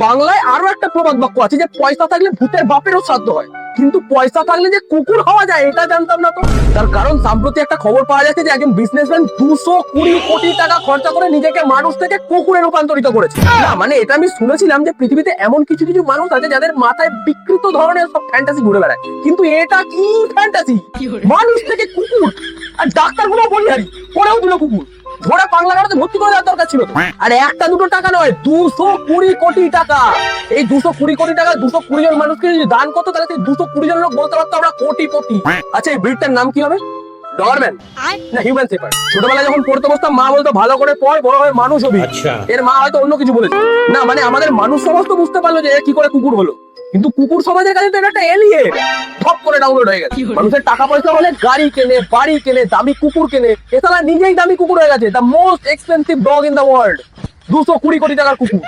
বাংলায় আরো একটা প্রবাদ বাক্য আছে যে পয়সা থাকলে ভূতের বাপেরও শ্রাদ্ধ হয়, কিন্তু পয়সা থাকলে যে কুকুর হওয়া যায় এটা জানতাম না তো। তার কারণ সম্প্রতি একটা খবর পাওয়া যাচ্ছে যে একজন বিজনেসম্যান 220 কোটি টাকা খরচা করে নিজেকে মানুষ থেকে কুকুরে রূপান্তরিত করেছে। না মানে এটা আমি শুনেছিলাম যে পৃথিবীতে এমন কিছু কিছু মানুষ আছে যাদের মাথায় বিকৃত ধরনের সব ফ্যান্টাসি ঘুরে বেড়ায়, কিন্তু এটা কি ফ্যান্টাসি, মানুষ থেকে কুকুর। আর ডাক্তারগুলো বলিহারি করেও দিল কুকুর, ধরে বাংলাঘাটে ভর্তি করে দেওয়ার দরকার ছিল তো। আর একটা দুটো টাকা নয়, 220 কোটি টাকা। এই 220 কোটি টাকা 220 জন মানুষকে যদি দান করতো তাহলে সেই 220 জন লোক বলতে পারতো আমরা কোটিপতি। আচ্ছা এই ব্রিডটার নাম কি হবে? ডরম্যান না হিউম্যান শেপার্ড। ছোটবেলায় যখন পড়তে বসতাম মা বলতো ভালো করে পড়, বড় হয়ে মানুষ হবি। এর মা হয়তো অন্য কিছু বলেছে। না মানে আমাদের মানুষ সমাজ তো বুঝতে পারলো যে কি করে কুকুর হলো, কিন্তু কুকুর সমাজের কাছে তো এটা একটা এলিয়েন। ঠপ করে ডাউনলোড হয়ে গেছে। মানুষের টাকা পয়সা হলে গাড়ি কেনে, বাড়ি কেনে, দামি কুকুর কেনে, এছাড়া নিজেই দামি কুকুর হয়ে গেছে। The most expensive dog in the world, 220 কোটি টাকার কুকুর।